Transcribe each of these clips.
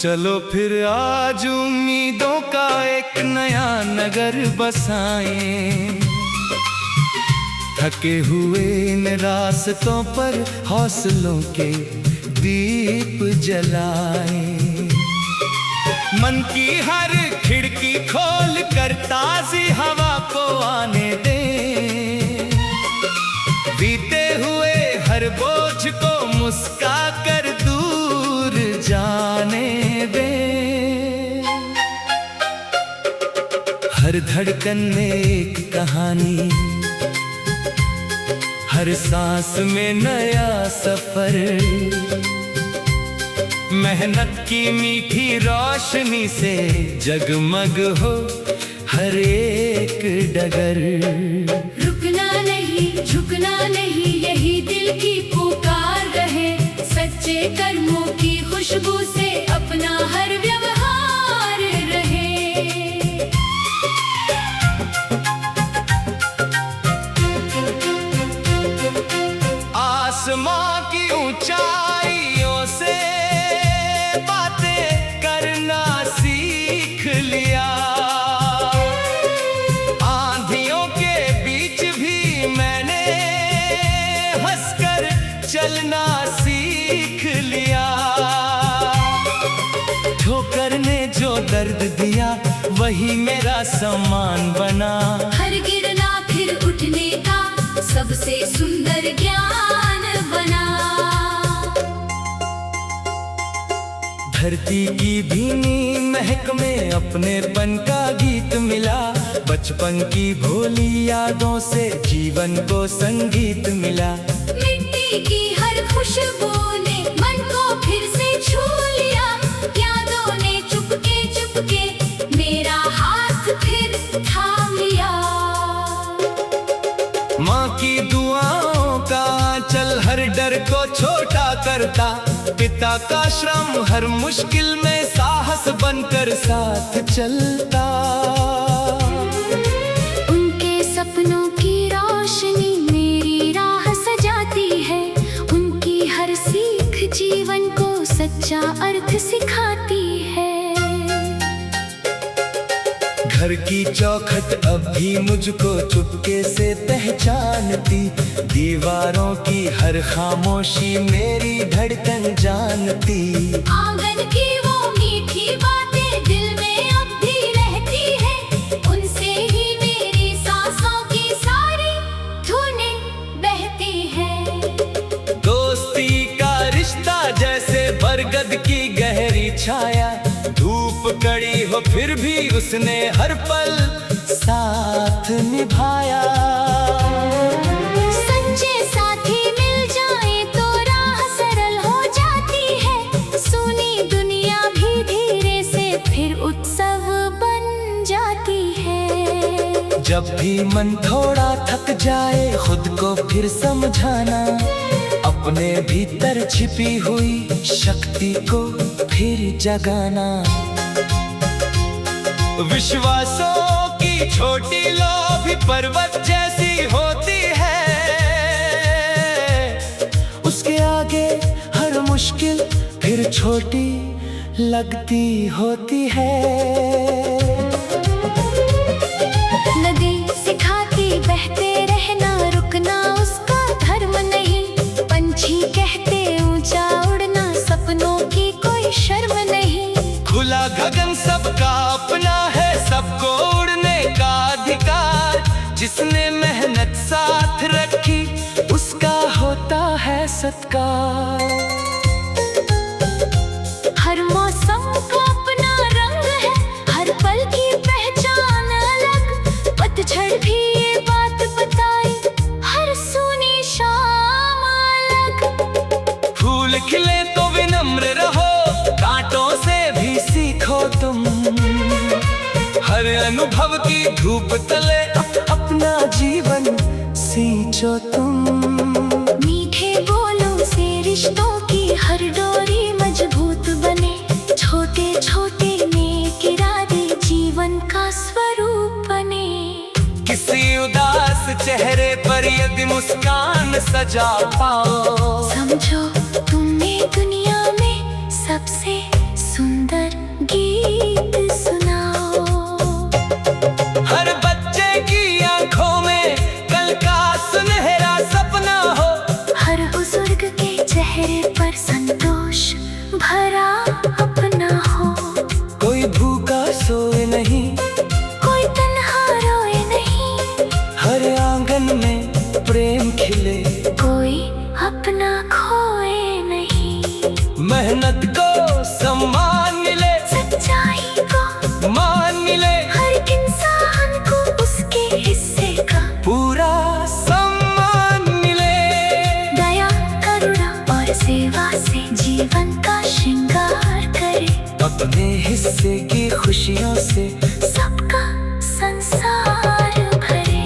चलो फिर आज उम्मीदों का एक नया नगर बसाएं, थके हुए इन रास्तों पर हौसलों के दीप जलाएं। मन की हर खिड़की खोल कर ताज़ी हवा को आने दें, बीते हुए हर बोझ को मुस्का कर दूर जाने दें। हर धड़कन में एक कहानी, हर सांस में नया सफर, मेहनत की मीठी रोशनी से जगमग हो हर एक डगर। रुकना नहीं, झुकना नहीं, यही दिल की पुकार रहे। सच्चे कर्मों की खुशबू से अपना हर व्यवहार रहे। आसमां की ऊंचाइयों से बातें करना सीख लिया, आंधियों के बीच भी मैंने हंसकर चलना सीख लिया। ठोकर ने जो दर्द दिया वही मेरा सम्मान बना। हर गिरना फिर उठने का सबसे सुंदर ज्ञान बना। धरती की भीनी महक में अपनेपन का गीत मिला, बचपन की भोली यादों से जीवन को संगीत मिला। मिट्टी की हर खुशबू ने मन को फिर से छू लिया, यादों ने चुपके चुपके मेरा हाथ फिर थाम लिया। माँ की दुआओं का आंचल हर डर को छोटा करता, पिता का श्रम हर मुश्किल में साहस बनकर साथ चलता। उनके सपनों की रोशनी मेरी राह सजाती है, उनकी हर सीख जीवन को सच्चा अर्थ सिखाती है। घर की चौखट अब भी मुझको चुपके से पहचानती, दीवारों की हर खामोशी मेरी धड़कन जानती। आंगन की वो मीठी बातें दिल में अब भी रहती है, उनसे ही मेरी सांसों की सारी धुनें बहती है। दोस्ती का रिश्ता जैसे बरगद की गहरी छाया, धूप कड़ी हो फिर भी उसने हर पल साथ निभाया। सच्चे साथी मिल जाए तो राह सरल हो जाती है, सुनी दुनिया भी धीरे से फिर उत्सव बन जाती है। जब भी मन थोड़ा थक जाए खुद को फिर समझाना, अपने भीतर छिपी हुई शक्ति को फिर जगाना। विश्वासों की छोटी लो भी पर्वत जैसी होती है, उसके आगे हर मुश्किल फिर छोटी लगती होती है। नदी सिखाती बहते रहना, रुकना उसका धर्म नहीं। पंछी कहते ऊंचा उड़ना, सपनों की कोई शर्म नहीं। खुला गगन सबका अपना है, सबको उड़ने का अधिकार। जिसने मेहनत साथ रखी उसका होता है सत्कार। हर मौसम का अपना रंग है, हर पल की पहचान अलग। पतझड़ भी ये बात बताई, हर सूनी शाम अलग। फूल खिले तो विनम्र रहो, कांटों से भी सीखो तुम। हर अनुभव की धूप तले अपना जीवन सींचो तुम। मीठे बोलों से रिश्तों की हर डोरी मजबूत बने, छोटे छोटे नेक इरादे जीवन का स्वरूप बने। किसी उदास चेहरे पर यदि मुस्कान सजा पाओ, समझो तुम दुनिया में सबसे सुंदर मन में प्रेम खिले, कोई अपना खोए नहीं, मेहनत को सम्मान मिले, सच्चाई को मान मिले, हर इंसान को उसके हिस्से का पूरा सम्मान मिले। दया करुणा और सेवा से जीवन का श्रृंगार करे, अपने हिस्से की खुशियों से सबका संसार भरे।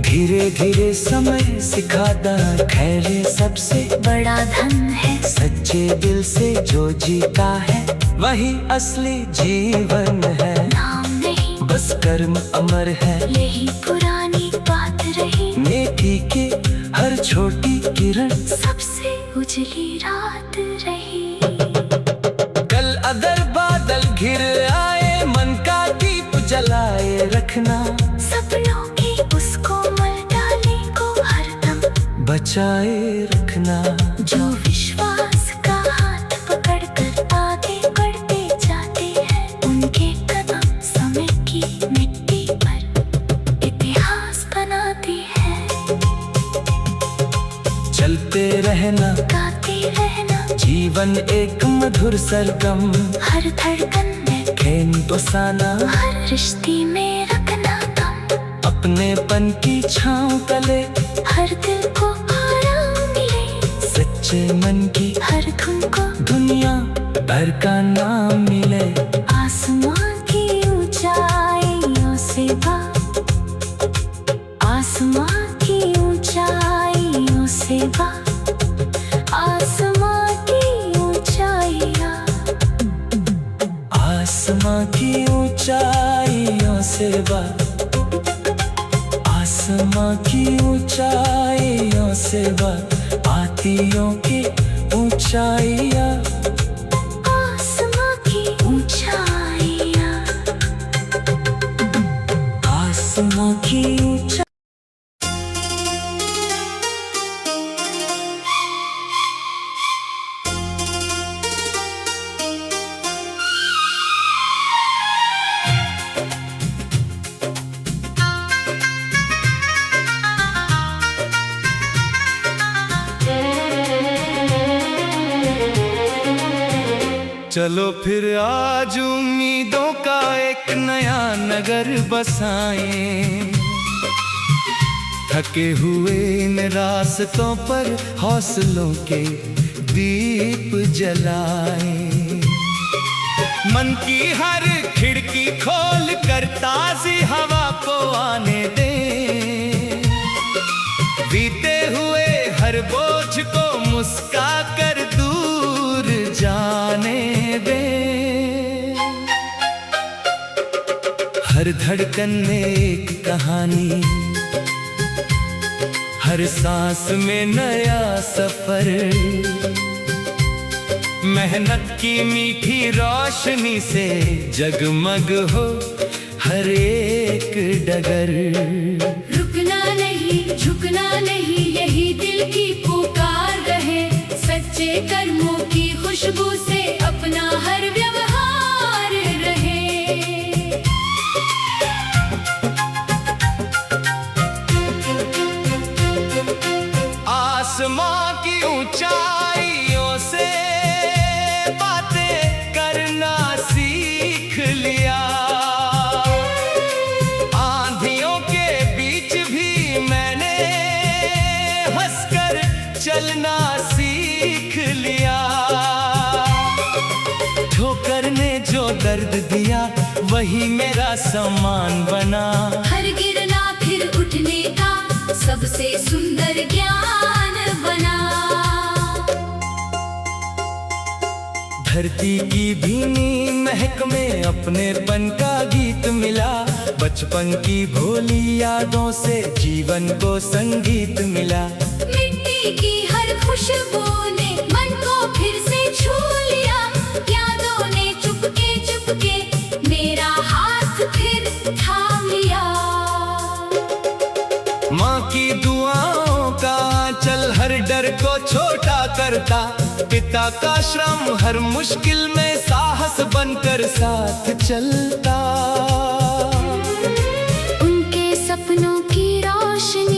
धीरे धीरे समय सिखाता खैर सबसे बड़ा धन है, सच्चे दिल से जो जीता है वही असली जीवन है। नाम नहीं बस कर्म अमर है, यही पुरानी बात रही, नेकी की हर छोटी किरण सबसे उजली रात रही। कल अगर बादल घिर आए, मन का दीप जलाए रखना, सपनों की उसको मल डाले को हरदम बचाए रखना। जो विश्वास का हाथ पकड़ कर आगे बढ़ते जाते हैं, उनके कदम समय की मिट्टी पर इतिहास बनाते हैं। चलते रहना, गाते रहना, जीवन एक मधुर सरगम, हर धड़कन में खेन बसाना, हर रिश्ते में रखना दम, अपनेपन की छाँव तले हर दिल को आराम मिले, सच्चे मन की हर धुन को दुनिया भर का नाम मिले। आसमां की ऊंचाइयों से आसमां की ऊंचाइयों से आसमां की ऊंचाइयां, आसमां की ऊंचाइयों से आसमां की ऊंचाइयों से आतियों की ऊंचाइयां, आसमां की ऊंचाइयां, आसमां की ऊंचाई। चलो फिर आज उम्मीदों का एक नया नगर बसाएं, थके हुए इन रास्तों पर हौसलों के दीप जलाएं। मन की हर खिड़की खोल कर ताज़ी हवा को आने दें, बीते हुए हर बोझ को मुस्का कर दूर जाने दें। हर धड़कन में एक कहानी, हर सांस में नया सफर, मेहनत की मीठी रोशनी से जगमग हो हर एक डगर। रुकना नहीं, झुकना नहीं, यही दिल की पुकार रहे, सच्चे कर्मों की खुशबू से अपना हर व्यवहार रहे। आसमां की ऊंचाइयों से बातें करना सीख लिया, आंधियों के बीच भी मैंने हंसकर चलना सीख लिया। ठोकर ने जो दर्द दिया वही मेरा सम्मान बना, हर गिरना फिर उठने का सबसे सुंदर ज्ञान बना। धरती की भीनी महक में अपनेपन का गीत मिला, बचपन की भोली यादों से जीवन को संगीत मिला। मिट्टी की हर खुशबू ने मन को फिर से छू लिया, यादों ने चुपके चुपके मेरा हाथ फिर थाम लिया। माँ की दुआओं का आंचल हर डर को छोटा करता, पिता का श्रम हर मुश्किल में साहस बनकर साथ चलता। उनके सपनों की रोशनी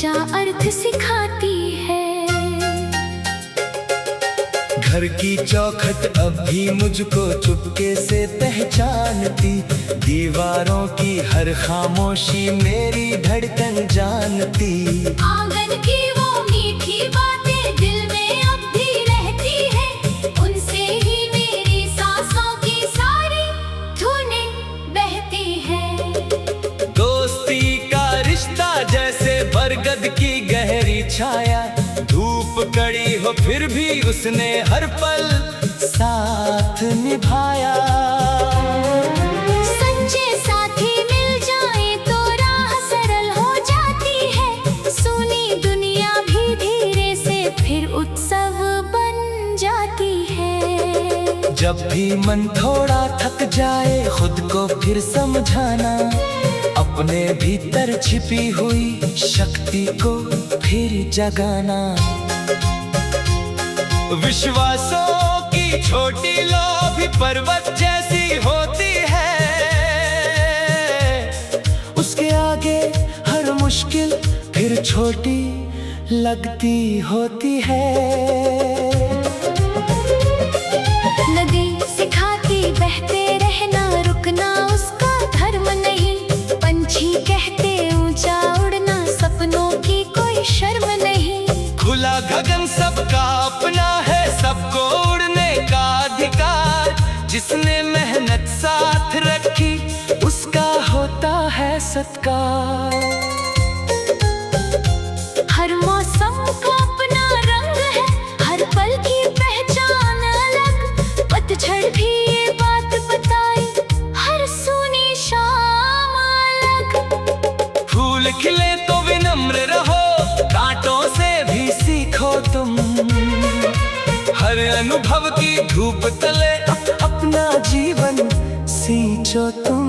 सच्चा अर्थ सिखाती है। घर की चौखट अब भी मुझको चुपके से पहचानती, दीवारों की हर खामोशी मेरी धड़कन जानती। आंगन की वो मीठी बातें दिल में अब भी रहती है, उनसे ही मेरी सांसों की सारी धुनें बहती है। दोस्ती का रिश्ता जैसे बरगद की गहरी छाया, धूप कड़ी हो फिर भी उसने हर पल साथ निभाया। सच्चे साथी मिल जाएं तो राह सरल हो जाती है, सुनी दुनिया भी धीरे से फिर उत्सव बन जाती है। जब भी मन थोड़ा थक जाए खुद को फिर समझाना, अपने भीतर छिपी हुई शक्ति को फिर जगाना। विश्वासों की छोटी लो भी पर्वत जैसी होती है, उसके आगे हर मुश्किल फिर छोटी लगती होती है। नदी सिखाती बहते रहना, रुकना उसका धर्म नहीं, पंछी कहते ऊंचा उड़ना, सपनों की कोई शर्म नहीं। खुला गगन सबका अपना है, सबको उड़ने का अधिकार, जिसने मेहनत साथ रखी उसका होता है सत्कार। हर मौसम का अपना रंग है, हर पल की पहचान अलग, पतझड़ भी ये बात बताई, हर सूनी शाम अलग। फूल खिले तो विनम्र रहो, कांटों से भी सीखो तुम, हर अनुभव की धूप तले अपना जीवन सींचो तुम।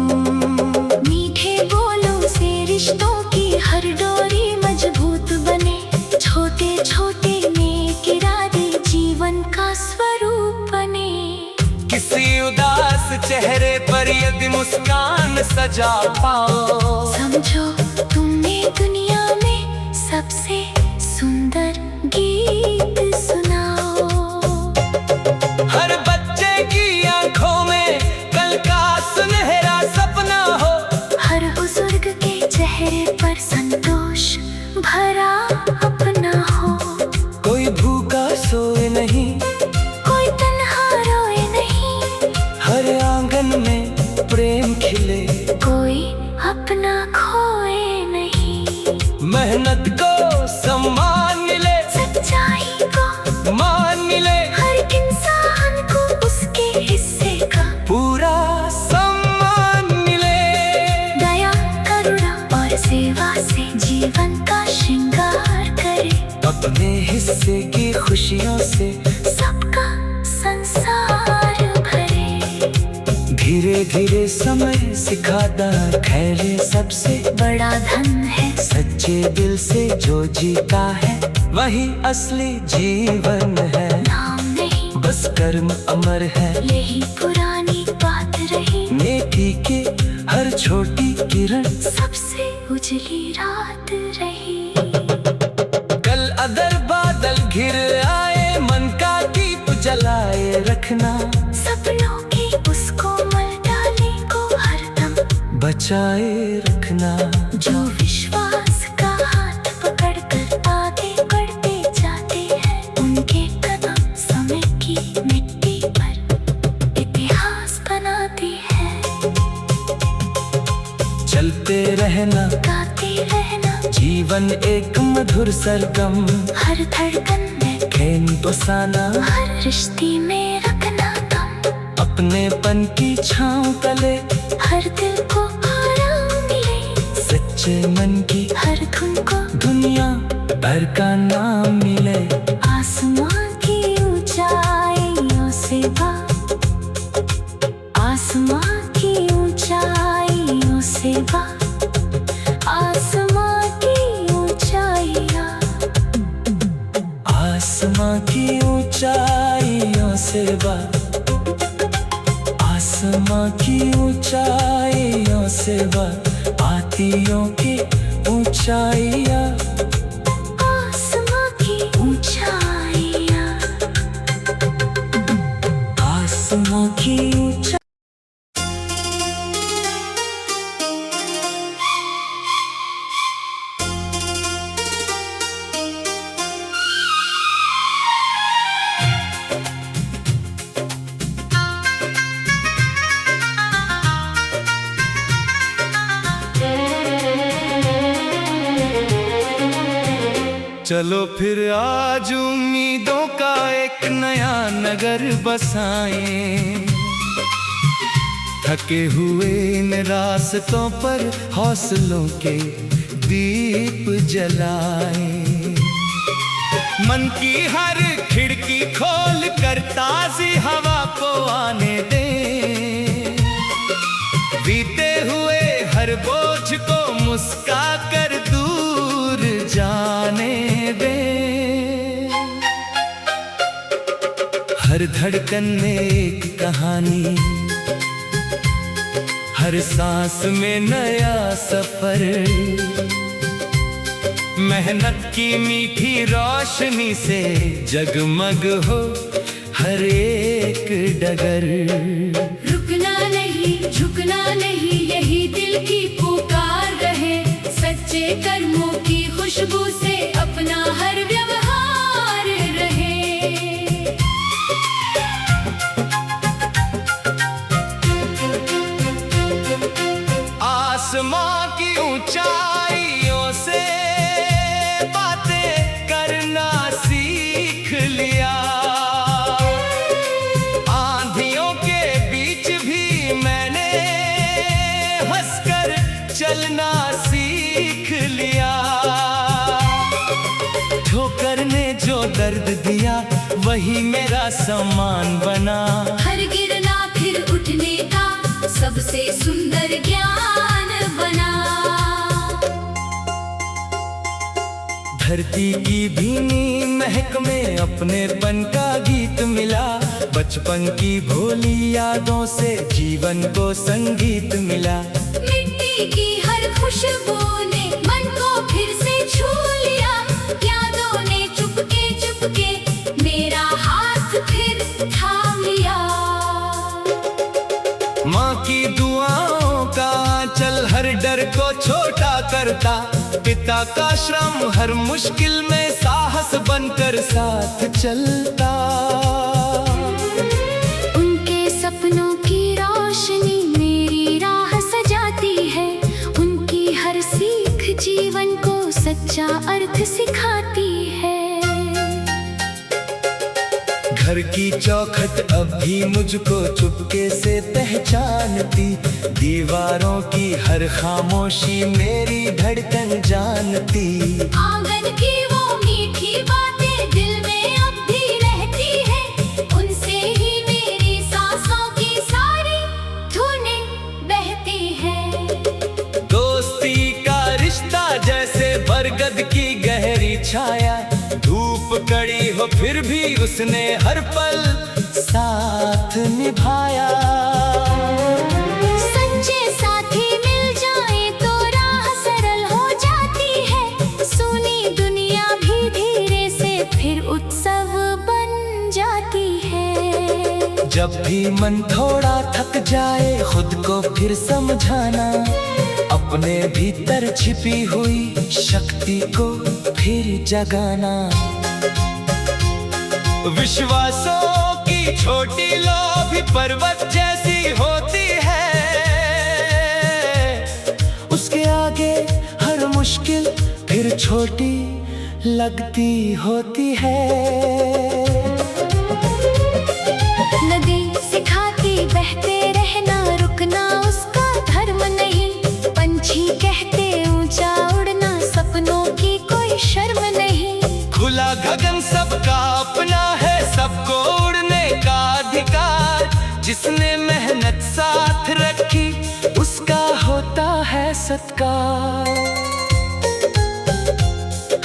मीठे बोलों से रिश्तों की हर डोरी मजबूत बने, छोटे छोटे नेक इरादे जीवन का स्वरूप बने। किसी उदास चेहरे पर यदि मुस्कान सजा पाओ, समझो तुमने दुनिया में सबसे सुंदर गीत सुनाओ। हर बच्चे की आंखों में कल का सुनहरा सपना हो, हर बुजुर्ग के चेहरे पर संतोष भरा अपना हो। कोई भूखा सोए नहीं, कोई तन्हा रोए नहीं, हर आंगन में प्रेम खिले, कोई अपना खोए नहीं। मेहनत को सम्मान मिले, सच्चाई को मान मिले, हर इंसान को उसके हिस्से का पूरा सम्मान मिले। दया करुणा और सेवा से जीवन का श्रृंगार करे, अपने हिस्से की खुशियों से सबका संसार भरे। धीरे धीरे समय सिखाता खैरे सबसे बड़ा धन है, सच्चे दिल से जो जीता है वही असली जीवन है। नाम नहीं बस कर्म अमर है, यही पुरानी बात रही, नेकी के हर छोटी किरण सबसे उजली रात रही। कल अदर बादल घिर आए, मन का दीप जलाए रखना, सपनों की उस कोमल डाली को हरदम बचाए रखना। जो विश्वास का हाथ पकड़कर आगे बढ़ते जाते हैं, उनके कदम समय की मिट्टी पर इतिहास बनाती है। चलते रहना, गाते रहना, जीवन एक मधुर सरगम, हर धड़कन में खेन बसाना, हर रिश्ते में रखना दम, अपनेपन की छाँव तले हर दिल को आराम मिले, सच्चे मन की हर धुन को दुनिया भर का नाम मिले। आसमां की ऊंचाइयों से बात, आसमां की ऊंचाइयों से बात, आसमां की ऊंचाइयां, आसमां की ऊंचाइयों से बात, आसमां की ऊंचाइयों से बात, आतियों की ऊंचाइयां चलो फिर आज उम्मीदों का एक नया नगर बसाएं, थके हुए इन रास्तों पर हौसलों के दीप जलाएं। मन की हर खिड़की खोल कर ताज़ी हवा को आने दें, बीते हुए हर बोझ को मुस्का कर दूर जाने दें। हर धड़कन में एक कहानी, हर सांस में नया सफर, मेहनत की मीठी रोशनी से जगमग हो हर एक डगर। रुकना नहीं, झुकना नहीं, यही दिल की पुकार रहे। सच्चे कर्मों की खुशबू से अपना हर व्यवहार रहे। आसमां की ऊंचाइयों से बातें करना सीख लिया, आंधियों के बीच भी मैंने हंसकर चलना सीख लिया। ठोकर ने जो दर्द दिया वही मेरा सम्मान बना। हर गिरना फिर उठने का सबसे सुंदर ज्ञान बना। धरती की भीनी महक में अपनेपन का गीत मिला। बचपन की भोली यादों से जीवन को संगीत मिला। मिट्टी की हर खुशबू ने मन को फिर से छू लिया। यादों ने चुपके चुपके मेरा हाथ फिर थाम लिया। माँ की दुआओं का आंचल हर डर को छोटा करता। पिता का श्रम हर मुश्किल में साहस बनकर साथ चलता। उनके सपनों की रोशनी मेरी राह सजाती है। उनकी हर सीख जीवन को सच्चा अर्थ सिखाती है। घर की चौखट अब भी मुझको चुपके से पहचानती। दीवारों की हर खामोशी मेरी धड़कन जानती। आंगन की वो मीठी बातें दिल में अब भी रहती है। उनसे ही मेरी सांसों की सारी धुनें बहती है। दोस्ती का रिश्ता जैसे बरगद की गहरी छाया। धूप कड़ी हो फिर भी उसने हर पल साथ निभाया। सच्चे साथी मिल जाए तो राह सरल हो जाती है। सुनी दुनिया भी धीरे से फिर उत्सव बन जाती है। जब भी मन थोड़ा थक जाए खुद को फिर समझाना। अपने भीतर छिपी हुई शक्ति को फिर जगाना। विश्वासों की छोटी लो भी पर्वत जैसी होती है। उसके आगे हर मुश्किल फिर छोटी लगती होती है। नदी सिखाती बहते रहना, रुकना उसका धर्म नहीं। पंछी कहते ऊंचा उड़ना, सपनों की कोई शर्म नहीं। खुला गगन सबका अपना है, सबको उड़ने का अधिकार। जिसने मेहनत साथ रखी उसका होता है सत्कार।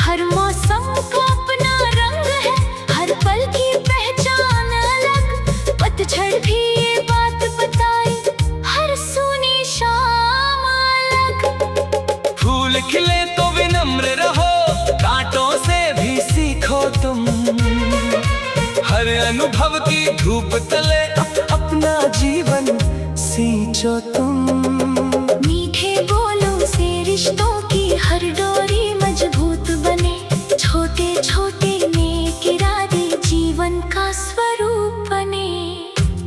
हर मौसम का अपना रंग है, हर पल की पहचान अलग। पतझड़ भी ये बात बताए, हर सूनी शाम अलग। फूल खिले तो विनम्र रहो, कांटों से भी सीखो तुम। हर अनुभव की धूप तले अपना जीवन सींचो तुम। मीठे बोलों से रिश्तों की हर डोरी मजबूत बने। छोटे छोटे नेक इरादे जीवन का स्वरूप बने।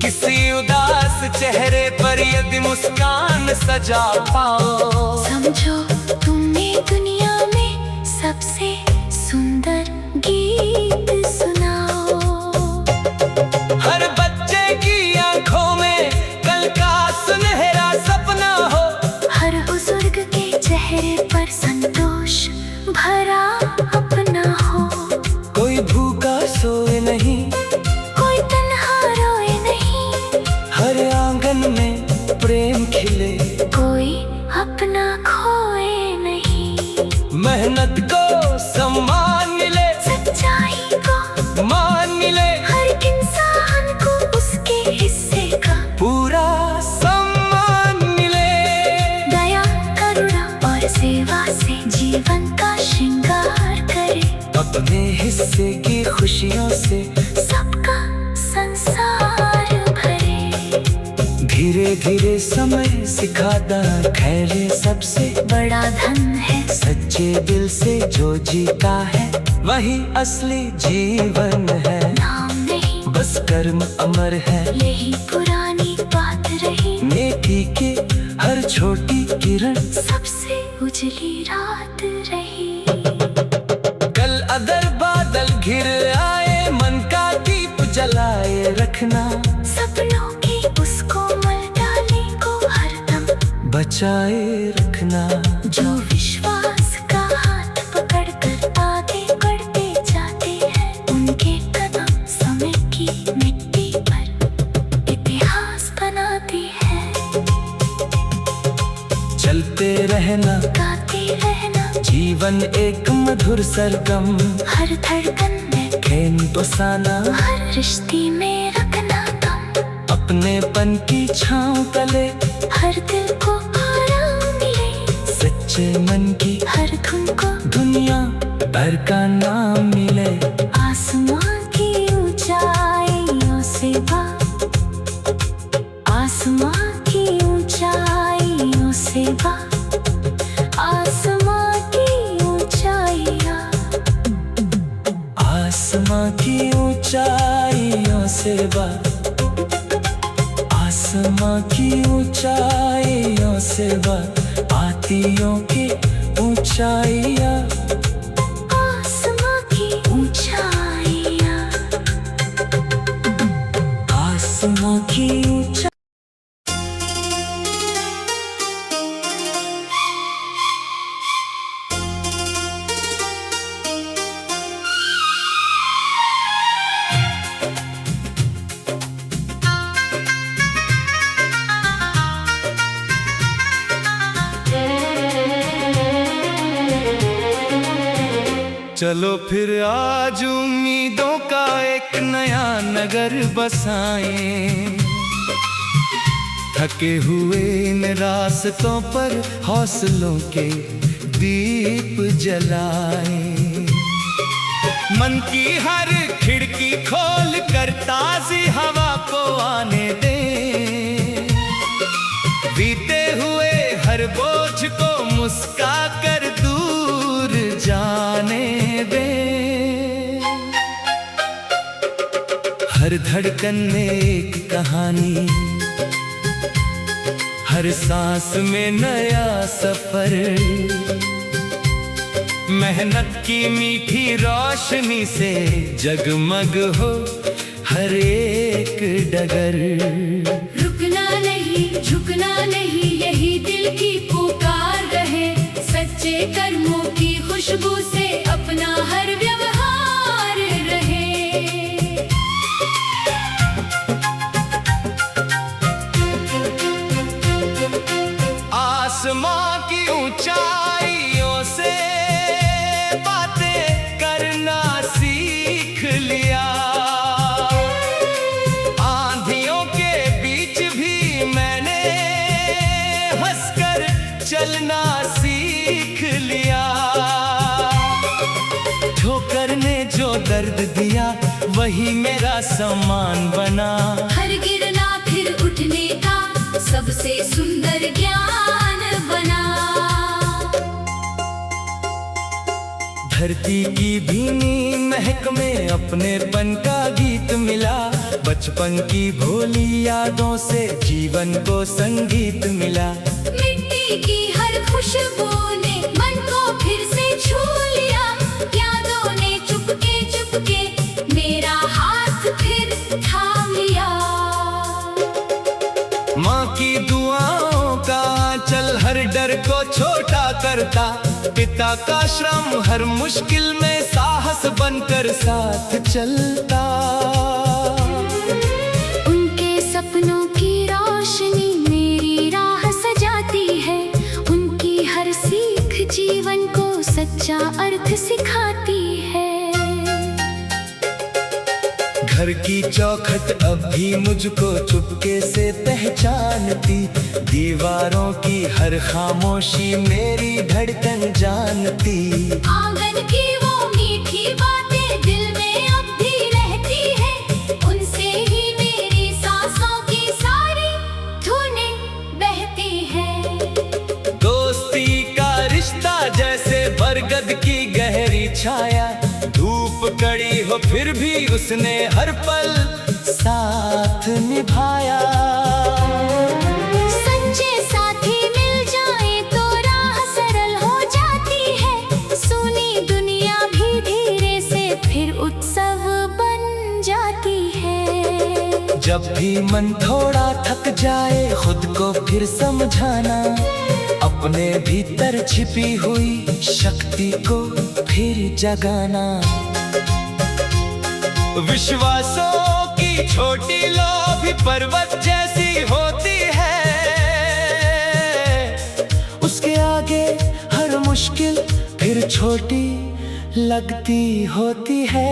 किसी उदास चेहरे पर यदि मुस्कान सजा पाओ, समझो तुमने दुनिया में सबसे सुंदर खिले, कोई अपना खोए नहीं। मेहनत को सम्मान मिले, सच्चाई को मान मिले, हर इंसान को उसके हिस्से का पूरा सम्मान मिले। दया, करुणा और सेवा से जीवन का श्रृंगार करे, अपने हिस्से की खुशियों से सबका संसार भरे। धीरे धीरे समय सिखाता, खैर सबसे बड़ा धन है, सच्चे दिल से जो जीता है वही असली जीवन है। नाम नहीं बस कर्म अमर है, यही पुरानी बात रही। नेकी के हर छोटी किरण सबसे उजली रात रही। कल अगर बादल घिर आए, मन का दीप जलाए रखना, सपनों की उस कोमल डाली को हरदम बचाए रखना। जो विश्वास का हाथ पकड़कर आगे बढ़ते जाते हैं, उनके कदम समय की मिट्टी पर इतिहास बनाती है। चलते रहना, गाते रहना, जीवन एक मधुर सरगम, हर धड़कन में खेन बसाना, हर रिश्ते में रखना दम। अपनेपन की छाँव तले हर दिल को आराम मिले, सच्चे मन की हर धुन को दुनिया भर का नाम मिले। आसमां की ऊंचाइयों से आसमां की ऊंचाइयों से आसमां की ऊंचाइयां, आसमां की ऊंचाइयों से आसमां की ऊंचाइयों से आतियों की ऊंचाइयां, आसमां की ऊंचाइयां, आसमां की ऊंचाई। चलो फिर आज उम्मीदों का एक नया नगर बसाएं, थके हुए इन रास्तों पर हौसलों के दीप जलाएं। मन की हर खिड़की खोल कर ताज़ी हवा को आने दें, बीते हुए हर बोझ को मुस्का कर दूर जाने दें। हर धड़कन में एक कहानी, हर सांस में नया सफर, मेहनत की मीठी रोशनी से जगमग हो हर एक डगर। रुकना नहीं, झुकना नहीं, यही दिल की पुकार रहे। सच्चे कर्मों की खुशबू से अपना हर व्यवहार रहे। आसमां की ऊंचाइयों से बातें करना सीख लिया, आंधियों के बीच भी मैंने हंसकर चलना सीख लिया। ठोकर ने जो दर्द दिया वही मेरा सम्मान बना, हर गिरना फिर उठने का सबसे सुंदर ज्ञान बना। धरती की भीनी महक में अपनेपन का गीत मिला, बचपन की भोली यादों से जीवन को संगीत मिला। मिट्टी की हर खुशबू ने मन को फिर से छू लिया, यादों ने चुपके चुपके मेरा हाथ फिर थाम लिया। माँ की दुआओं का आंचल हर डर को छोटा करता, पिता का श्रम हर मुश्किल में साहस बनकर साथ चलता। उनके सपनों की रोशनी मेरी राह सच्चा अर्थ सिखाती है। घर की चौखट अब भी मुझको चुपके से पहचानती, दीवारों की हर खामोशी मेरी धड़कन जानती। आंगन की वो मीठी बातें दिल में अब भी रहती है, उनसे ही मेरी सांसों की सारी धुनें बहती है। दोस्ती का रिश्ता जैसे बरगद की गहरी छाया, धूप कड़ी हो फिर भी उसने हर पल साथ निभाया। सच्चे साथी मिल जाए तो राह सरल हो जाती है, सुनी दुनिया भी धीरे से फिर उत्सव बन जाती है। जब भी मन थोड़ा थक जाए खुद को फिर समझाना, अपने भीतर छिपी हुई शक्ति को फिर जगाना। विश्वासों की छोटी लो भी पर्वत जैसी होती है, उसके आगे हर मुश्किल फिर छोटी लगती होती है।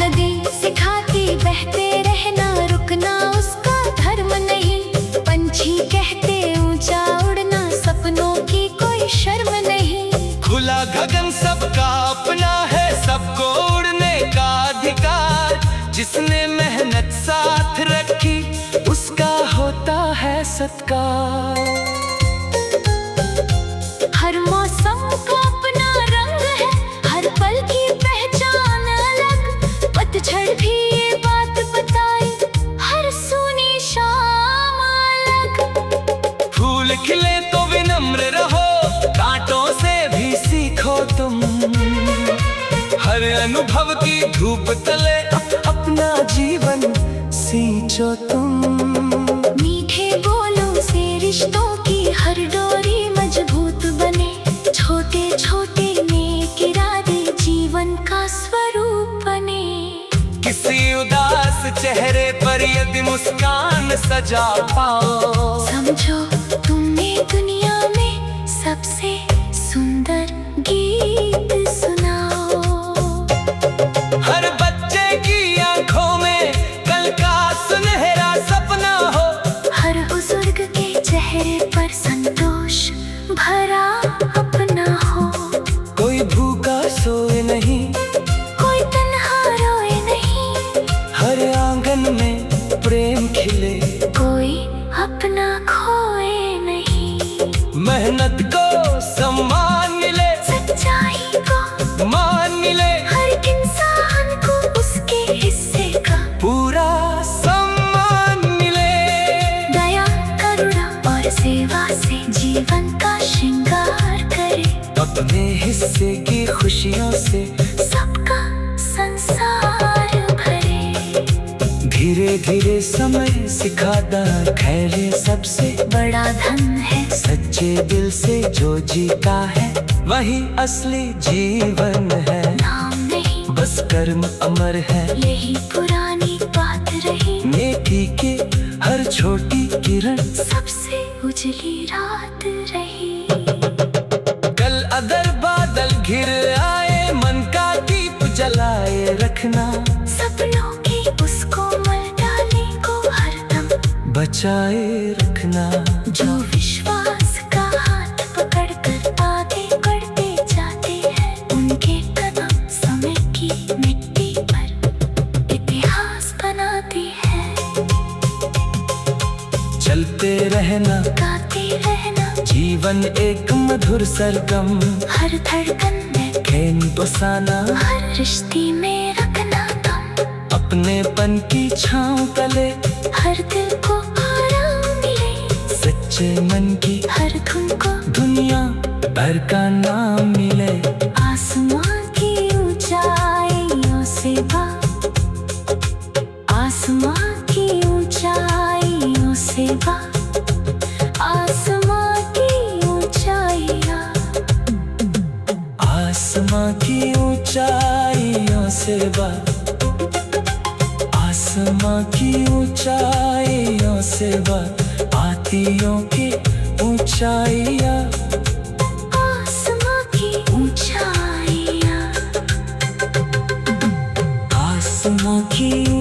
नदी सिखाती बहते रहना, रुकना उसका धर्म नहीं, पंछी कहते ऊंचा उड़ना, सपनों की कोई शर्म नहीं। खुला गगन सबका अपना है, सबको उड़ने का अधिकार, जिसने मेहनत साथ रखी उसका होता है सत्कार। हर मौसम का अपना रंग है, हर पल की पहचान अलग, पतझड़ भी ये बात बताई, हर सूनी शाम अलग। फूल खिले तो विनम्र रहो, कांटों से भी सीखो तुम, हर अनुभव की धूप तले अपना जीवन सींचो तुम। मीठे बोलों से रिश्तों की हर डोरी मजबूत बने, छोटे छोटे नेक इरादे जीवन का स्वरूप बने। किसी उदास चेहरे पर यदि मुस्कान सजा पाओ, समझो तुमने दुनिया में सबसे सुंदर गीत सुनाओ। हर बच्चे की आंखों में कल का सुनहरा सपना हो, हर बुजुर्ग के चेहरे पर संतोष भरा अपना हो। कोई भूखा सोए नहीं, कोई तन्हा रोए नहीं, हर आंगन में प्रेम खिले, कोई अपना खोए नहीं। मेहनत को सम्मान मिले, सच्चाई को मान मिले, हर इंसान को उसके हिस्से का पूरा सम्मान मिले। दया करुणा और सेवा से जीवन का श्रृंगार करे, अपने हिस्से की खुशियों से सबका संसार भरे। धीरे धीरे समय सिखाता खैर सबसे बड़ा धन है, सच्चे दिल से जो जीता है वही असली जीवन है। नाम नहीं बस कर्म अमर है, यही पुरानी बात रही, नेकी के हर छोटी किरण सबसे उजली रात रही। कल अगर बादल घिर आए, मन का दीप जलाए रखना, सपनों की उस कोमल डाली को हरदम बचाए रखना। जो विश्वास का हाथ पकड़ कर आगे बढ़ते जाते हैं, उनके कदम समय की मिट्टी पर इतिहास बनाती है। चलते रहना, गाते रहना, जीवन एक मधुर सरगम, हर धड़कन में खेन बसाना, हर रिश्ते में रखना दम, अपनेपन की छाँव तले हर दिल को आराम मिले, सच्चे मन की हर धुन को दुनिया भर का नाम मिले। आसमां की ऊंचाइयों से आसमां की ऊंचाइयों से आसमां की ऊंचाइयां, आसमां की ऊंचाइयों से आसमां की ऊंचाइयों से आतियों की ऊंचाइयां। की